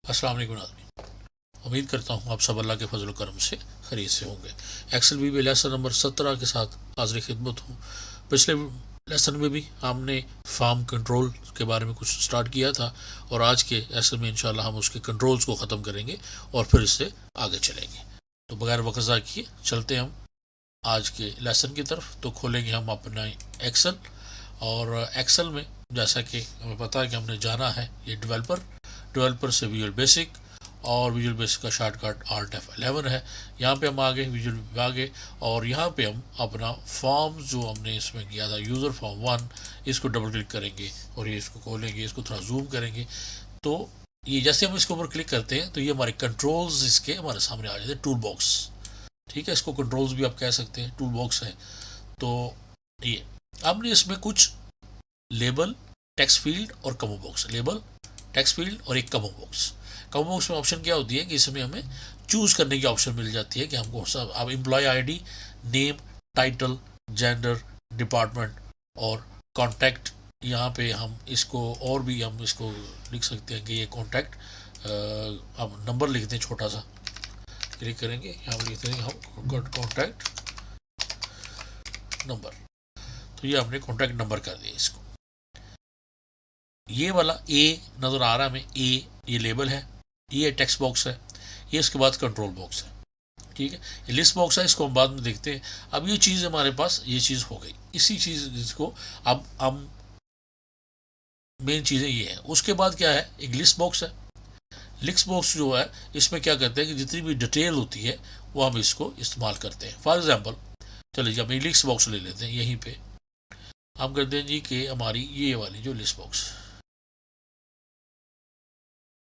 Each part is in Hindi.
अस्सलाम वालेकुम आदमी। उम्मीद करता हूँ आप सब अल्लाह के फजल करम से खरीद से होंगे। एक्सेल वी लेसन नंबर 17 के साथ हाजिर खिदमत हूँ। पिछले लेसन में भी हमने फार्म कंट्रोल के बारे में कुछ स्टार्ट किया था और आज के लेसन में इंशाल्लाह हम उसके कंट्रोल्स को ख़त्म करेंगे और फिर इससे आगे चलेंगे। तो बगैर वक्त ज़ाया किए चलते हम आज के लेसन की तरफ। तो खोलेंगे हम अपना एक्सेल और एक्सेल में जैसा कि हमें पता है कि हमने जाना है ये डेवलपर से विजुअल बेसिक और विजुअल बेसिक का शॉर्टकट Alt F11 है। यहाँ पे हम आगे विजुअल आगे और यहाँ पे हम अपना फॉर्म जो हमने इसमें किया था यूज़र फॉर्म 1 इसको डबल क्लिक करेंगे और ये इसको खोलेंगे, इसको थोड़ा जूम करेंगे। तो ये जैसे हम इसके ऊपर क्लिक करते हैं तो ये हमारे कंट्रोल्स इसके हमारे सामने आ जाते हैं। टूल बॉक्स, ठीक है, इसको कंट्रोल्स भी आप कह सकते हैं, टूल बॉक्स है। तो ये हमने इसमें कुछ लेबल, टेक्स्ट फील्ड और कमो बॉक्स, लेबल, टेक्स्ट फील्ड और एक कमो बॉक्स। कमो बॉक्स में ऑप्शन क्या होती है कि इसमें हमें चूज करने की ऑप्शन मिल जाती है कि हमको सब अब employ ID, name, title, gender, department और कॉन्टैक्ट। यहाँ पे हम इसको और भी हम इसको लिख सकते हैं कि ये कॉन्टैक्ट, अब नंबर लिखते हैं छोटा सा, क्लिक करेंगे यहाँ पर लिखते हैं हम कॉन्टैक्ट नंबर। तो ये हमने कॉन्टैक्ट नंबर कर दिया इसको। ये वाला ए नज़र आ रहा है हमें, ए ये लेबल है, ये टेक्स्ट बॉक्स है, ये इसके बाद कंट्रोल बॉक्स है, ठीक है। ये लिस्ट बॉक्स है, इसको हम बाद में देखते हैं। अब ये चीज़ हमारे पास ये चीज़ हो गई, इसी चीज़ जिसको अब हम मेन चीज़ें ये है। उसके बाद क्या है, एक लिस्ट बॉक्स है। लिस्ट बॉक्स जो है इसमें क्या करते हैं कि जितनी भी डिटेल होती है वो हम इसको इस्तेमाल करते हैं। फॉर एग्जाम्पल चलिए जब हम लिस्ट बॉक्स ले लेते हैं, यहीं पे हम करते हैं जी कि हमारी ये वाली जो लिस्ट बॉक्स,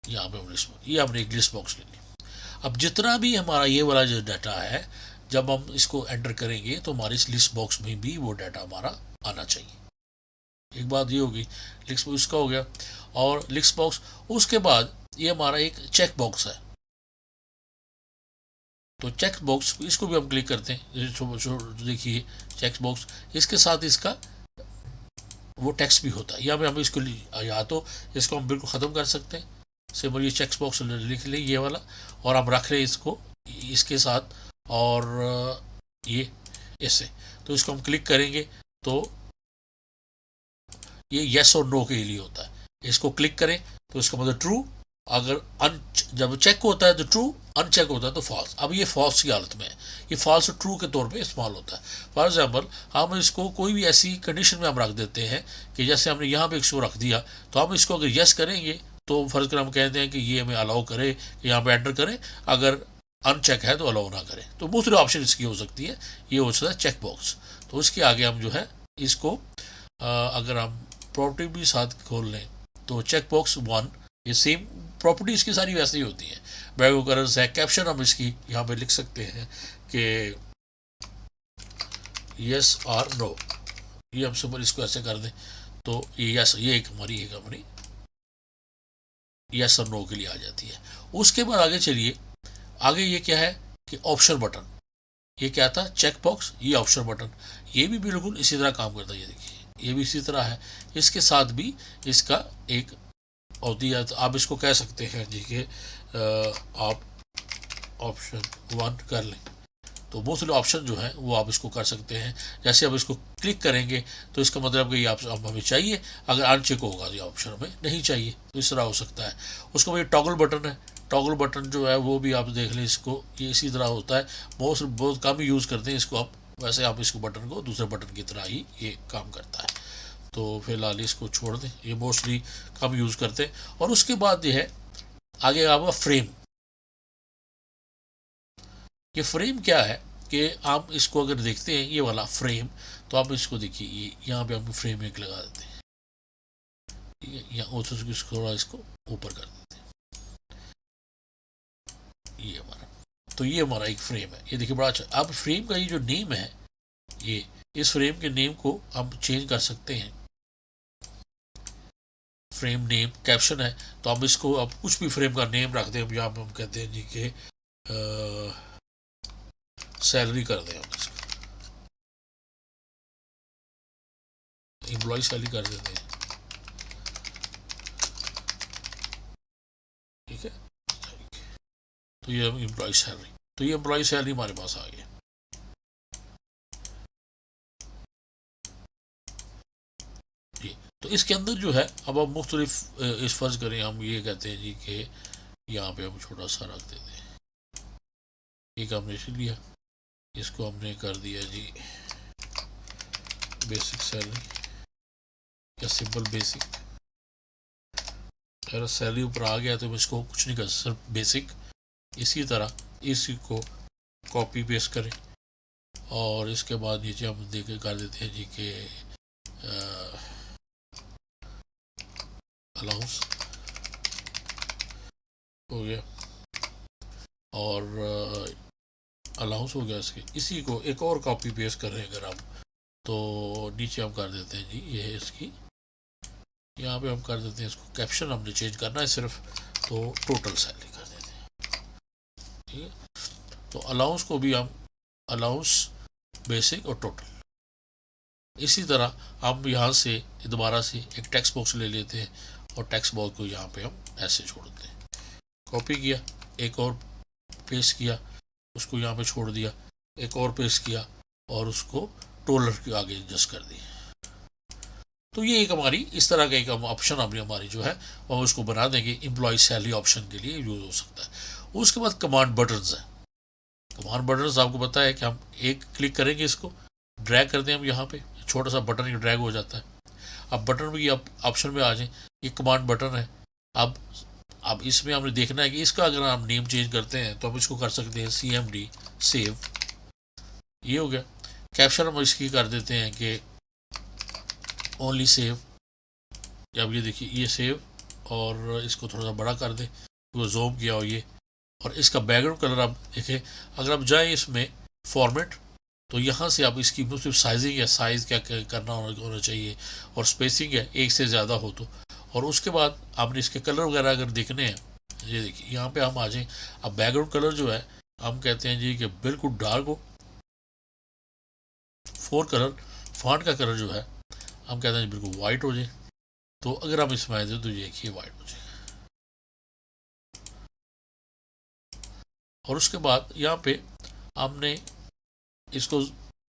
यहाँ पे ये हमने एक लिस्ट बॉक्स ले ली। अब जितना भी हमारा ये वाला जो डाटा है जब हम इसको एंटर करेंगे तो हमारे इस लिस्ट बॉक्स में भी वो डाटा हमारा आना चाहिए। एक बात ये होगी, लिस्ट बॉक्स का हो गया। और लिस्ट बॉक्स उसके बाद ये हमारा एक चेक बॉक्स है। तो चेक बॉक्स इसको भी हम क्लिक करते हैं, देखिए चेक बॉक्स इसके साथ इसका वो टेक्स्ट भी होता है। या हम इसको या तो इसको हम बिल्कुल ख़त्म कर सकते हैं, सिंपल ये चेक बॉक्स लिख ले ये वाला और हम रख ले इसको इसके साथ और ये ऐसे। तो इसको हम क्लिक करेंगे तो ये येस और नो के लिए होता है। इसको क्लिक करें तो इसका मतलब ट्रू, अगर जब चेक होता है तो ट्रू, अनचेक होता है तो फॉल्स। अब ये फॉल्स की हालत में है, ये फॉल्स और ट्रू के तौर पे इस्तेमाल होता है। फॉर एग्जाम्पल हम इसको कोई भी ऐसी कंडीशन में हम रख देते हैं कि जैसे हमने यहाँ पे इसको रख दिया, तो हम इसको अगर यस करेंगे तो फर्ज कर हम कहते हैं कि ये हमें अलाउ करे कि यहाँ पे एंटर करें, अगर अनचेक है तो अलाउ ना करें। तो दूसरी ऑप्शन इसकी हो सकती है, ये हो सकता है चेक बॉक्स। तो उसके आगे हम जो है इसको अगर हम प्रॉपर्टी भी साथ खोल लें तो चेक बॉक्स 1, ये सेम प्रॉपर्टी इसकी सारी वैसे ही होती है। बैक ओकरेंस है, कैप्शन हम इसकी यहाँ पे लिख सकते हैं कि यस और नो, ये हम सिंपल इसको ऐसे कर दें तो ये यस, ये एक हमारी यस और नो के लिए आ जाती है। उसके बाद आगे चलिए, आगे ये क्या है कि ऑप्शन बटन, ये क्या था चेक बॉक्स, ये ऑप्शन बटन, ये भी बिल्कुल इसी तरह काम करता है। ये देखिए ये भी इसी तरह है, इसके साथ भी इसका एक होती है। तो आप इसको कह सकते हैं जी कि आप ऑप्शन 1 कर लें, तो मोस्टली ऑप्शन जो है वो आप इसको कर सकते हैं। जैसे अब इसको क्लिक करेंगे तो इसका मतलब कि ये आप हमें चाहिए, अगर अनचेक होगा तो ये ऑप्शन हमें नहीं चाहिए, तो इस तरह हो सकता है। उसके बाद ये टॉगल बटन है, टॉगल बटन जो है वो भी आप देख लें, इसको ये इसी तरह होता है। बहुत कम यूज़ करते हैं इसको आप, वैसे आप इसको बटन को दूसरे बटन की तरह ही ये काम करता है। तो फिलहाल इसको छोड़ दें, ये मोस्टली कम यूज़ करते हैं। और उसके बाद ये है आगे आपका फ्रेम। ये फ्रेम क्या है कि आप इसको अगर देखते हैं ये वाला फ्रेम, तो आप इसको देखिए ये यहाँ पे हम फ्रेम एक लगा देते हैं, थोड़ा इसको ऊपर कर देते हैं, ये हमारा, तो ये हमारा एक फ्रेम है। ये देखिए बड़ा अच्छा। अब फ्रेम का ये जो नेम है, ये इस फ्रेम के नेम को हम चेंज कर सकते हैं। फ्रेम नेम कैप्शन है तो हम इसको अब कुछ भी फ्रेम का नेम रख दें। अब यहाँ पे हम कहते हैं जी कि सैलरी कर दें, हम इसको एम्प्लॉय सैलरी कर देते हैं, ठीक है। तो ये एम्प्लॉय सैलरी, तो ये एम्प्लॉय सैलरी हमारे पास आ गया। जी, तो इसके अंदर जो है अब हम मुख्तलिफ इस फर्ज करें, हम ये कहते हैं जी कि यहाँ पे हम छोटा सा रख देते हैं, एक हमने लिया, इसको हमने कर दिया जी बेसिक सैलरी या सिंपल बेसिक। अगर सैलरी ऊपर आ गया तो मैं इसको कुछ नहीं कर, सिर्फ बेसिक। इसी तरह इसी को कॉपी पेस्ट करें और इसके बाद नीचे हम देख कर देते हैं जी के अलाउंस हो गया और अलाउंस हो गया इसके। इसी को एक और कॉपी पेस्ट कर रहे हैं अगर हम, तो नीचे हम कर देते हैं जी ये है इसकी, यहाँ पे हम कर देते हैं इसको कैप्शन हमने चेंज करना है सिर्फ, तो टोटल सैलरी कर देते हैं। ठीक है, तो अलाउंस को भी हम अलाउंस बेसिक और टोटल। इसी तरह हम यहाँ से दोबारा से एक टेक्स्ट बॉक्स ले लेते हैं और टेक्स्ट बॉक्स को यहाँ पे हम ऐसे छोड़ते हैं, कॉपी किया, एक और पेस्ट किया, उसको यहाँ पे छोड़ दिया, एक और पेस्ट किया और उसको टोलर के आगे एडजस्ट कर दिया। तो ये एक हमारी इस तरह का एक ऑप्शन हमने हमारी जो है वो उसको बना देंगे, एम्प्लॉय सैलरी ऑप्शन के लिए यूज हो सकता है। उसके बाद कमांड बटन्स है। कमांड बटन्स आपको पता है कि हम एक क्लिक करेंगे, इसको ड्रैग करते हैं हम, यहाँ पे छोटा सा बटन ये ड्रैग हो जाता है। अब बटन भी आप ऑप्शन में आ जाए, ये कमांड बटन है। अब इसमें हमने देखना है कि इसका अगर हम नेम चेंज करते हैं तो हम इसको कर सकते हैं CMD सेव, ये हो गया। कैप्शन हम इसकी कर देते हैं कि ओनली सेव, अब ये देखिए ये सेव, और इसको थोड़ा सा बड़ा कर दें, वो जूम किया हो ये। और इसका बैकग्राउंड कलर आप देखें, अगर आप जाए इसमें फॉर्मेट, तो यहाँ से आप इसकी मुख्तलिफ साइजिंग या साइज़ क्या करना होना चाहिए, और स्पेसिंग है एक से ज़्यादा हो तो। और उसके बाद आपने इसके कलर वगैरह अगर देखने हैं, ये देखिए यहाँ पे हम आ जाएं। अब बैकग्राउंड कलर जो है हम कहते हैं जी कि बिल्कुल डार्क हो। फोर कलर फॉन्ट का कलर जो है हम कहते हैं बिल्कुल वाइट हो जाए। तो अगर हम इसमें आए तो देखिए वाइट हो जाए। और उसके बाद यहाँ पे हमने इसको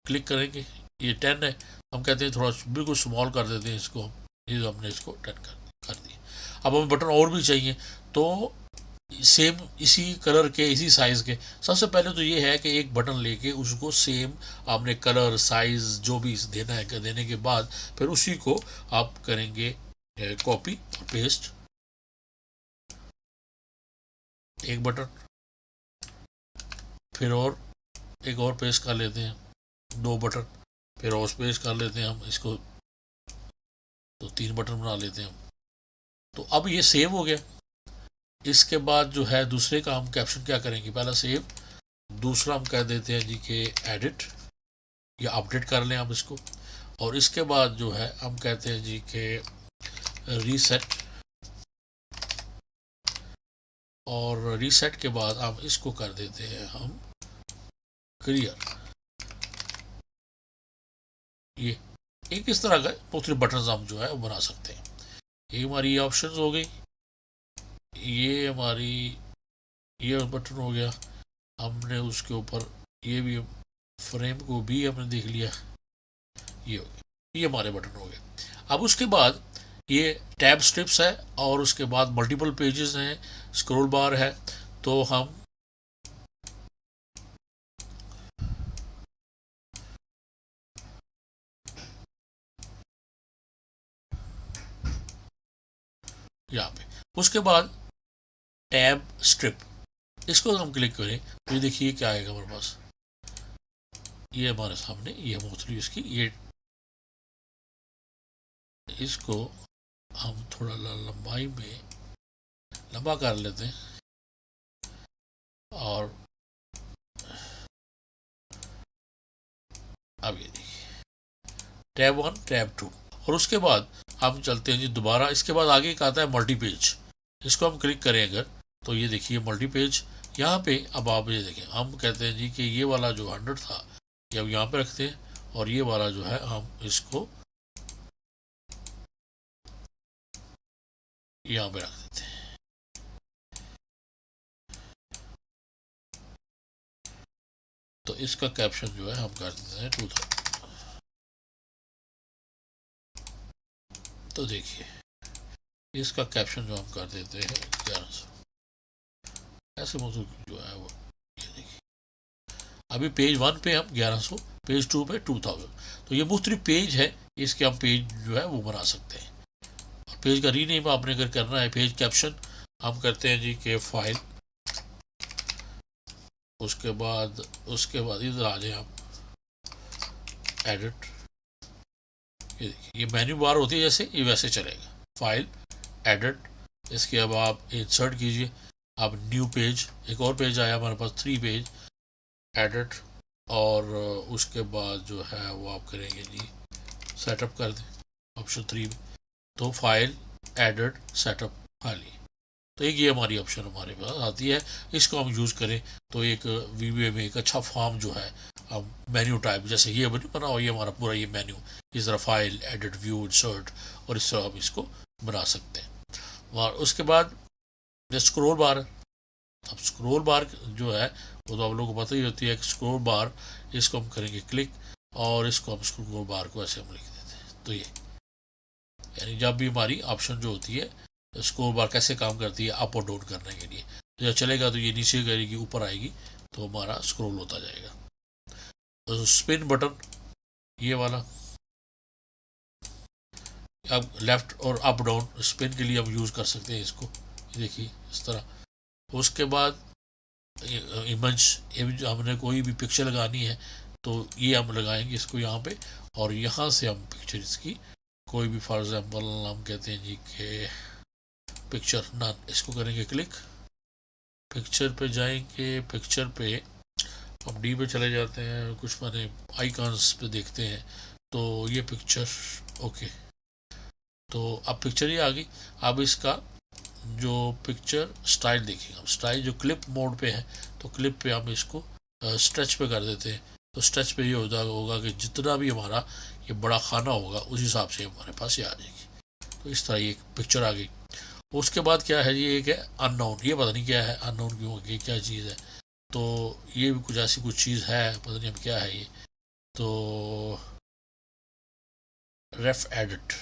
क्लिक करेंगे, ये 10 है, हम कहते हैं थोड़ा बिल्कुल स्मॉल कर देते हैं इसको, ये हमने इसको 10 कर दिया। अब हमें बटन और भी चाहिए, तो सेम इसी कलर के इसी साइज़ के। सबसे पहले तो ये है कि एक बटन लेके उसको सेम आपने कलर साइज़ जो भी देना है, देने के बाद फिर उसी को आप करेंगे कॉपी और पेस्ट, एक बटन, फिर और एक और पेस्ट कर लेते हैं, दो बटन, फिर और पेस्ट कर लेते हैं हम इसको, तो 3 बटन बना लेते हैं हम। तो अब ये सेव हो गया। इसके बाद जो है दूसरे का हम कैप्शन क्या करेंगे, पहला सेव, दूसरा हम कह देते हैं जी कि एडिट या अपडेट कर लें आप इसको। और इसके बाद जो है हम कहते हैं जी कि रीसेट, और रीसेट के बाद हम इसको कर देते हैं हम क्लियर। ये एक इस तरह का मुख्तलिफ बटन हम जो है वो बना सकते हैं। ये हमारी ऑप्शंस हो गई, ये हमारी ये बटन हो गया, हमने उसके ऊपर ये भी फ्रेम को भी हमने देख लिया, ये हो गया, ये हमारे बटन हो गए। अब उसके बाद ये टैब स्ट्रिप्स है और उसके बाद मल्टीपल पेजेस हैं, स्क्रॉल बार है। तो हम यहाँ पे उसके बाद टैब स्ट्रिप, इसको हम क्लिक करें तो ये देखिए क्या आएगा हमारे पास, ये हमारे सामने ये मुख्तलिफ इसकी ये, इसको हम थोड़ा लंबाई में लंबा कर लेते हैं और अब ये देखिए टैब 1 टैब 2। और उसके बाद हम चलते हैं जी दोबारा, इसके बाद आगे का आता है मल्टी पेज, इसको हम क्लिक करें अगर तो ये देखिए मल्टी पेज। यहाँ पे अब आप ये देखें, हम कहते हैं जी कि ये वाला जो 100 था ये अब यहाँ पे रखते हैं, और ये वाला जो है हम इसको यहाँ पे रख देते हैं। तो इसका कैप्शन जो है हम कर देते हैं 2000। तो देखिए इसका कैप्शन जो हम कर देते हैं 1100। ऐसे मौजूद जो है वो ये देखिए, अभी पेज 1 पे हम 1100, पेज 2 पे 2000। तो ये मुख्तलिफ पेज है, इसके हम पेज जो है वो बना सकते हैं। और पेज का रीनेम आपने अगर करना है, पेज कैप्शन हम करते हैं जी के फाइल, उसके बाद इधर आ जाए आप एडिट। ये देखिए ये मेन्यू बार होती है जैसे, ये वैसे चलेगा। फाइल, एडिट, इसके अब आप इंसर्ट कीजिए, अब न्यू पेज, एक और पेज आया हमारे पास 3 पेज, एडिट, और उसके बाद जो है वो आप करेंगे जी सेटअप कर दें ऑप्शन 3 में। तो फाइल, एडिट, सेटअप, खाली। तो एक ये हमारी ऑप्शन हमारे पास आती है, इसको हम यूज़ करें तो एक वीबीए में एक अच्छा फॉर्म जो है हम मेन्यू टाइप, जैसे ये बना हो, ये हमारा पूरा ये मेन्यू, इस तरह फाइल, एडिट, व्यू, इंसर्ट, और इस तरह हम इसको बना सकते हैं। और उसके बाद स्क्रोल बार, अब स्क्रोल बार जो है वो तो आप लोगों को पता ही होती है कि स्क्रोल बार, इसको हम करेंगे क्लिक, और इसको हम स्क्रोल बार को ऐसे हम लिख देते हैं। तो ये यानी जब भी हमारी ऑप्शन जो होती है स्क्रोल बार कैसे काम करती है अप और डाउन करने के लिए, जब चलेगा तो ये नीचे करेगी, ऊपर आएगी, तो हमारा स्क्रोल होता जाएगा। तो स्पिन बटन ये वाला, अब लेफ्ट और अप डाउन स्पिन के लिए हम यूज़ कर सकते हैं इसको, देखिए इस तरह। उसके बाद इमेज, हमने कोई भी पिक्चर लगानी है तो ये हम लगाएंगे इसको यहाँ पे, और यहाँ से हम पिक्चर इसकी कोई भी, फॉर एग्जांपल हम कहते हैं जी के पिक्चर नन, इसको करेंगे क्लिक, पिक्चर पे जाएंगे, पिक्चर पे हम डी पे चले जाते हैं, कुछ माने आइकॉन्स पे देखते हैं, तो ये पिक्चर ओके। तो अब पिक्चर ही आ गई। अब इसका जो पिक्चर स्टाइल देखेंगे हम, स्टाइल जो क्लिप मोड पे है, तो क्लिप पे हम इसको स्ट्रेच पे कर देते हैं। तो स्ट्रेच पे ये होगा कि जितना भी हमारा ये बड़ा खाना होगा उस हिसाब से हमारे पास ये आ जाएगी। तो इस तरह ये पिक्चर आ गई। उसके बाद क्या है, ये एक है अननोन, ये पता नहीं क्या है, अननोन क्यों कि क्या चीज़ है, तो ये भी कुछ ऐसी कुछ चीज़ है, पता नहीं अब क्या है ये। तो रेफ एडिट,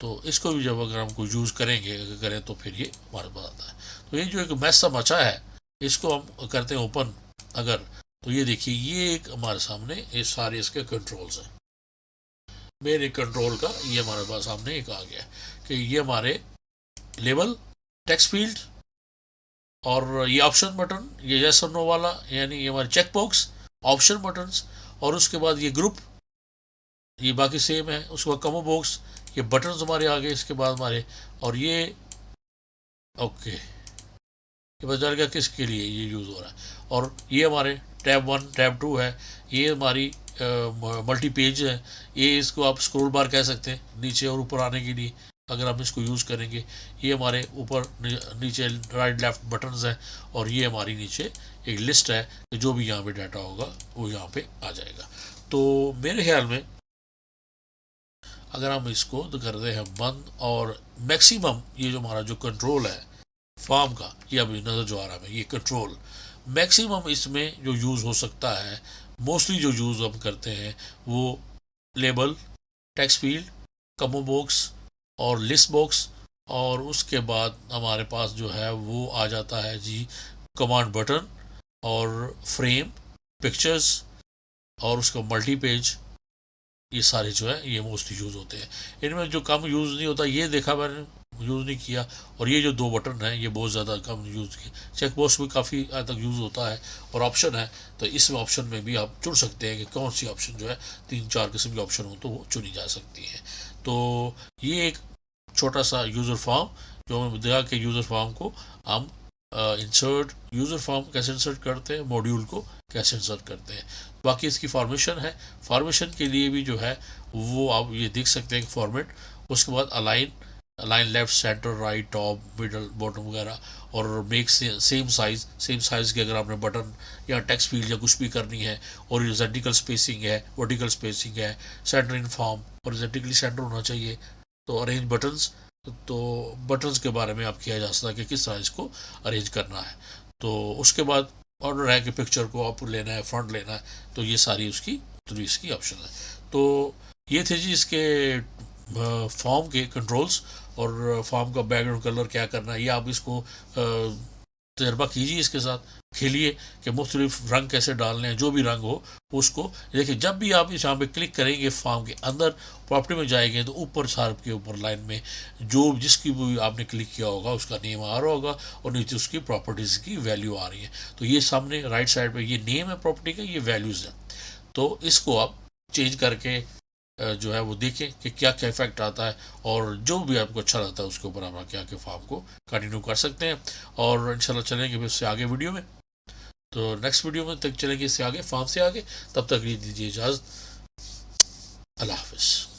तो इसको भी जब अगर हमको यूज़ करेंगे, अगर करें तो फिर ये हमारे पास आता है। तो ये जो एक मैस सा मचा है, इसको हम करते हैं ओपन अगर, तो ये देखिए ये एक हमारे सामने ये सारे इसके कंट्रोल्स हैं। मेरे कंट्रोल का ये हमारे पास सामने एक आ गया कि ये हमारे लेबल, टेक्स्ट फील्ड, और ये ऑप्शन बटन, ये यस और नो वाला, यानी ये हमारे चेक बॉक्स, ऑप्शन बटन्स, और उसके बाद ये ग्रुप, ये बाकी सेम है। उसके बाद कमो बॉक्स, ये बटन्स हमारे आ गए इसके बाद हमारे, और ये ओके, ये पता चल गया किसके लिए ये यूज़ हो रहा है। और ये हमारे टैब 1, टैब 2 है, ये हमारी मल्टी पेज है, ये इसको आप स्क्रॉल बार कह सकते हैं नीचे और ऊपर आने के लिए अगर हम इसको यूज़ करेंगे। ये हमारे ऊपर नीचे राइट लेफ्ट बटन्स हैं, और ये हमारी नीचे एक लिस्ट है कि जो भी यहाँ पे डाटा होगा वो यहाँ पे आ जाएगा। तो मेरे ख्याल में अगर हम इसको तो करते हैं बंद, और मैक्सिमम ये जो हमारा जो कंट्रोल है फॉर्म का, ये अभी नज़र जो आ रहा है ये कंट्रोल मैक्सिमम इसमें जो यूज़ हो सकता है, मोस्टली जो यूज़ हम करते हैं वो लेबल, टेक्स्ट फील्ड, कमो बॉक्स और लिस्ट बॉक्स, और उसके बाद हमारे पास जो है वो आ जाता है जी कमांड बटन और फ्रेम, पिक्चर्स, और उसका मल्टी पेज। ये सारे जो है ये मोस्टली यूज़ होते हैं। इनमें जो कम यूज़ नहीं होता ये देखा मैंने, यूज़ नहीं किया। और ये जो 2 बटन हैं ये बहुत ज़्यादा कम यूज़ किए। चेक बॉक्स भी काफ़ी हद तक यूज़ होता है, और ऑप्शन है तो इस ऑप्शन में भी आप चुन सकते हैं कि कौन सी ऑप्शन जो है 3-4 किस्म की ऑप्शन हो तो वो चुनी जा सकती है। तो ये एक छोटा सा यूज़र फॉर्म जो हमें देखा कि यूज़र फॉर्म को हम इंसर्ट, यूज़र फॉर्म कैसे इंसर्ट करते हैं, मॉड्यूल को कैसे इंसर्ट करते हैं। बाकी इसकी फॉर्मेशन है, फॉर्मेशन के लिए भी जो है वो आप ये देख सकते हैं फॉर्मेट। उसके बाद align left, centre, right, top, middle, bottom वगैरह, और मेक सेम साइज़ के अगर आपने बटन या टेक्स्ट फील्ड या कुछ भी करनी है, और हॉरिजॉन्टल स्पेसिंग है, वर्टिकल स्पेसिंग है, centre in form, horizontally centre होना चाहिए। तो अरेंज बटन्स, तो बटन्स के बारे में आप किया जा सकता है कि किस तरह इसको अरेंज करना है। तो उसके बाद ऑर्डर है कि पिक्चर को आप लेना है, फ्रंट लेना है, तो ये सारी उसकी इसकी ऑप्शन है। तो ये थे जी इसके फॉर्म के कंट्रोल्स, और फॉर्म का बैकग्राउंड कलर क्या करना है, ये आप इसको तजर्बा कीजिए, इसके साथ खेलिए कि मुख्तलिफ रंग कैसे डालने हैं। जो भी रंग हो उसको देखिए, जब भी आप इस यहाँ पे क्लिक करेंगे फॉर्म के अंदर प्रॉपर्टी में जाएंगे तो ऊपर सार्प के ऊपर लाइन में जो जिसकी भी आपने क्लिक किया होगा उसका नेम आ रहा होगा, और नीचे उसकी प्रॉपर्टीज़ की वैल्यू आ रही है। तो ये सामने राइट साइड पे ये नेम है प्रॉपर्टी का, ये वैल्यूज़ है। तो इसको आप चेंज करके जो है वो देखें कि क्या क्या इफेक्ट आता है, और जो भी आपको अच्छा लगता है उसके ऊपर आप आके आके फॉर्म को कंटिन्यू कर सकते हैं। और इंशाल्लाह चलेंगे फिर उससे आगे वीडियो में। तो नेक्स्ट वीडियो में तक चलेंगे इससे आगे, फॉर्म से आगे। तब तक दीजिए इजाज़त। अल्लाह हाफिज़।